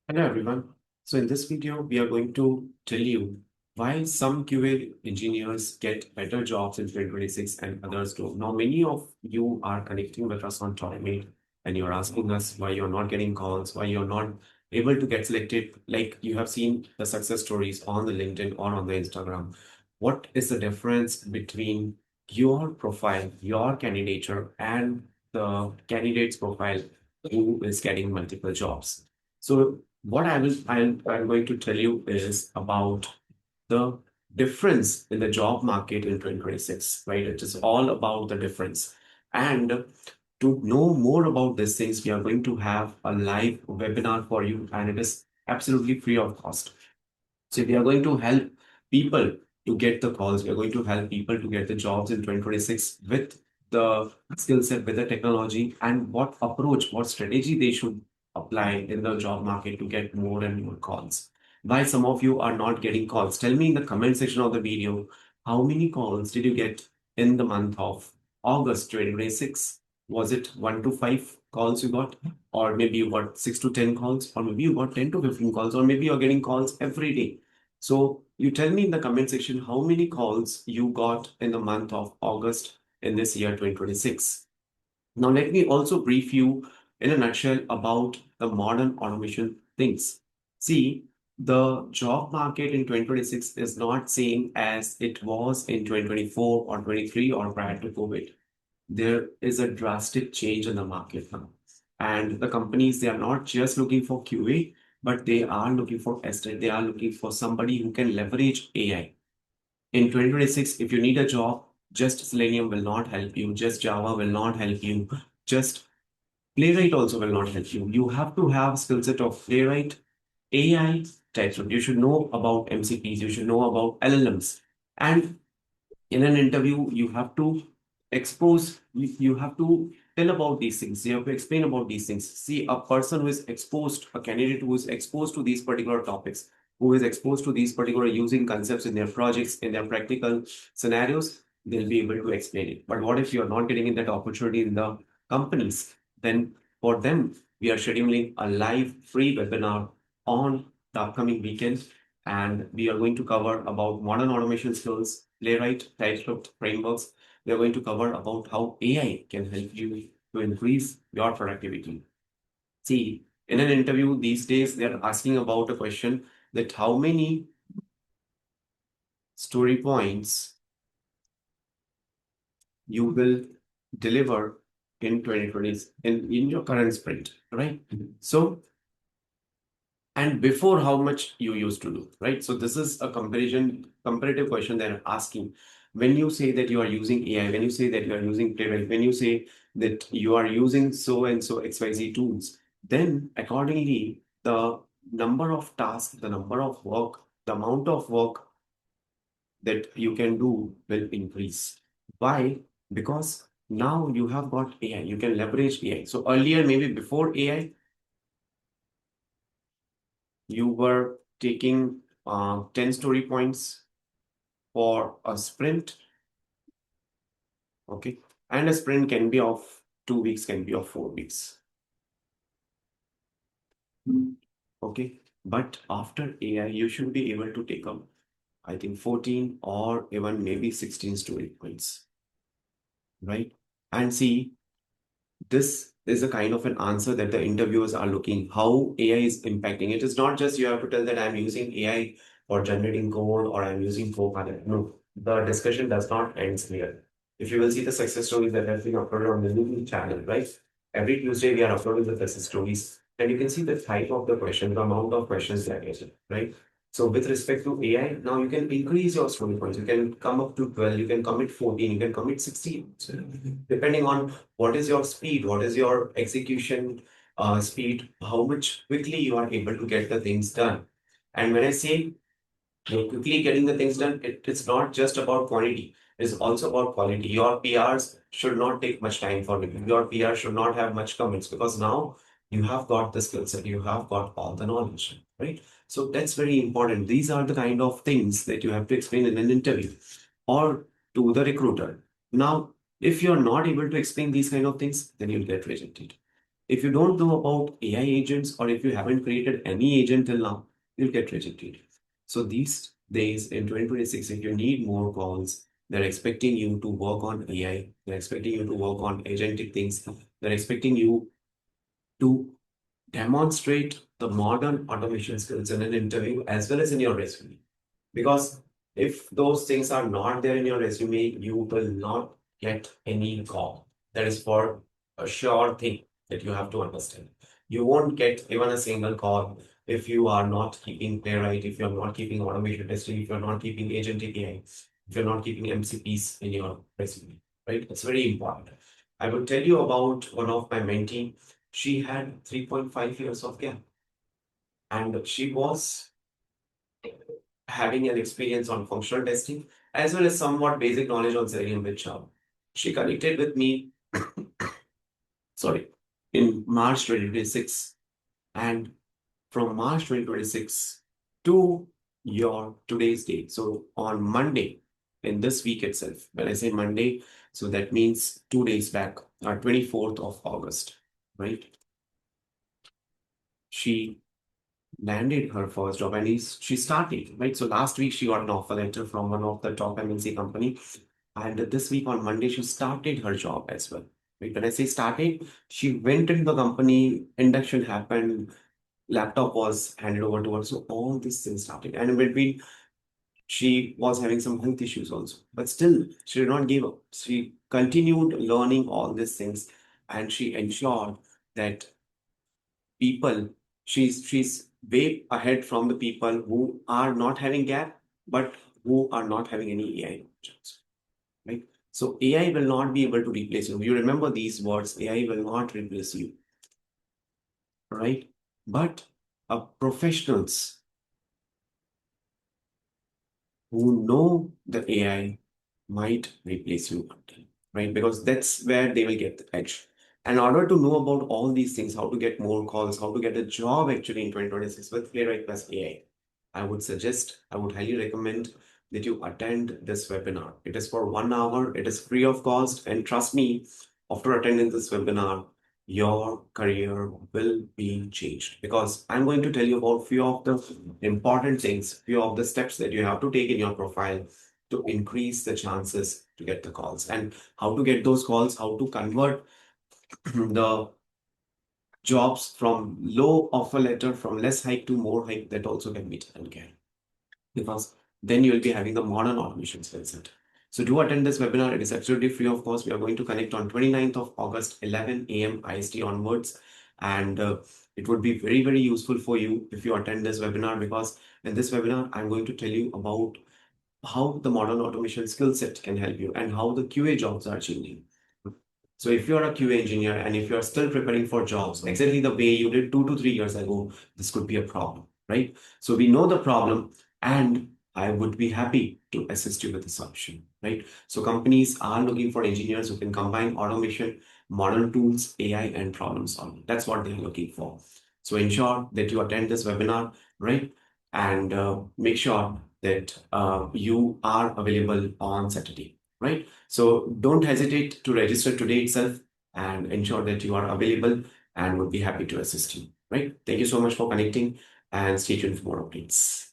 Hello everyone. So in this video, we are going to tell you why some QA engineers get better jobs in 2026 and others don't. Now, many of you are connecting with us on TalkMate and you're asking us why you're not getting calls, why you're not able to get selected. Like you have seen the success stories on the LinkedIn or on the Instagram. What is the difference between your profile, your candidature, and the candidate's profile who is getting multiple jobs? So what I'm going to tell you is about the difference in the job market in 2026, right? It is all about the difference. And to know more about these things, we are going to have a live webinar for you, and it is absolutely free of cost. So we are going to help people to get the calls. We are going to help people to get the jobs in 2026 with the skill set, with the technology, and what approach, what strategy they should apply in the job market to get more and more calls. Why some of you are not getting calls? Tell me in the comment section of the video, how many calls did you get in the month of August 2026? Was it 1 to 5 calls you got? Or maybe you got 6 to 10 calls, or maybe you got 10 to 15 calls, or maybe you're getting calls every day. So you tell me in the comment section how many calls you got in the month of August in this year 2026. Now let me also brief you in a nutshell about the modern automation things. See, the job market in 2026 is not same as it was in 2024 or 23 or prior to COVID. There is a drastic change in the market now. And the companies, they are not just looking for QA, but they are looking for estate. They are looking for somebody who can leverage AI. In 2026, if you need a job, just Selenium will not help you. Just Java will not help you. Just Playwright also will not help you. You have to have skill set of Playwright, AI, TypeScript. You should know about MCPs. You should know about LLMs. And in an interview, you have to you have to tell about these things. You have to explain about these things. See, a person who is exposed, a candidate who is exposed to these particular topics, who is exposed to these particular using concepts in their projects, in their practical scenarios, they'll be able to explain it. But what if you're not getting in that opportunity in the companies? Then for them, we are scheduling a live free webinar on the upcoming weekend, and we are going to cover about modern automation skills, Playwright, TypeScript frameworks. We are going to cover about how AI can help you to increase your productivity. See, in an interview these days, they're asking about a question that how many story points you will deliver in 2020 in your current sprint, right? So and before how much you used to do, right? So this is a comparative question they're asking. When you say that you are using AI, when you say that you are using Playwright, when you say that you are using so and so XYZ tools, then accordingly, the number of tasks, the number of work, the amount of work that you can do will increase. Why? Because now you have got AI, you can leverage AI. So earlier, maybe before AI, you were taking 10 story points for a sprint. Okay. And a sprint can be of 2 weeks, can be of 4 weeks. Okay. But after AI, you should be able to take up, I think, 14 or even maybe 16 story points. Right. And see, this is a kind of an answer that the interviewers are looking how AI is impacting. It is not just you have to tell that I'm using AI for generating code or I'm using Copilot. No, the discussion does not end here. If you will see the success stories that have been uploaded on the YouTube channel, right? Every Tuesday we are uploading the success stories, and you can see the type of the question, the amount of questions they are getting, right? So with respect to AI, now you can increase your story points. You can come up to 12, you can commit 14, you can commit 16. So depending on what is your speed, what is your execution speed, how much quickly you are able to get the things done. And when I say you're quickly getting the things done, it's not just about quantity, it's also about quality. Your PRs should not take much time for me. Your PR should not have much comments because now you have got the skill set, you have got all the knowledge, right? So that's very important. These are the kind of things that you have to explain in an interview or to the recruiter. Now, if you're not able to explain these kind of things, then you'll get rejected. If you don't know about AI agents, or if you haven't created any agent till now, you'll get rejected. So these days in 2026, if you need more calls, they're expecting you to work on AI. They're expecting you to work on agentic things. They're expecting you to demonstrate the modern automation skills in an interview as well as in your resume. Because if those things are not there in your resume, you will not get any call. That is for a sure thing that you have to understand. You won't get even a single call if you are not keeping Playwright, if you're not keeping automation testing, if you're not keeping agentic AI, if you're not keeping MCPs in your resume, right? It's very important. I will tell you about one of my mentee. She had 3.5 years of gap, and she was having an experience on functional testing as well as somewhat basic knowledge on Selenium with Java. She connected with me, sorry, in March 2026, and from March 2026 to your today's date. So on Monday, in this week itself, when I say Monday, so that means 2 days back, 24th of August, right? She landed her first job, and she started, right? So last week she got an offer letter from one of the top MNC company, and this week on Monday she started her job as well. Right? When I say started, she went into the company, induction happened, laptop was handed over to her. So all these things started, and in between she was having some health issues also, but still she did not give up. She continued learning all these things, and she ensured that people, she's way ahead from the people who are not having gap, but who are not having any AI options, right? So AI will not be able to replace you. You remember these words: AI will not replace you, right? But professionals who know the AI might replace you one day, right? Because that's where they will get the edge. And in order to know about all these things, how to get more calls, how to get a job actually in 2026 with Playwright plus AI, I would suggest, I would highly recommend that you attend this webinar. It is for 1 hour, it is free of cost, and trust me, after attending this webinar, your career will be changed, because I'm going to tell you about few of the important things, few of the steps that you have to take in your profile to increase the chances to get the calls, and how to get those calls, how to convert the jobs from low offer letter, from less hike to more hike, that also can be taken care, because then you will be having the modern automation skill set. So do attend this webinar. It is absolutely free of course. We are going to connect on 29th of August, 11 a.m. IST onwards. And it would be very, very useful for you if you attend this webinar, because in this webinar, I'm going to tell you about how the modern automation skill set can help you and how the QA jobs are changing. So if you're a QA engineer and if you're still preparing for jobs, exactly the way you did 2 to 3 years ago, this could be a problem, right? So we know the problem, and I would be happy to assist you with the solution, right? So companies are looking for engineers who can combine automation, modern tools, AI, and problem solving. That's what they're looking for. So ensure that you attend this webinar, right? And make sure that you are available on Saturday, right? So don't hesitate to register today itself and ensure that you are available, and would be happy to assist you, right? Thank you so much for connecting, and stay tuned for more updates.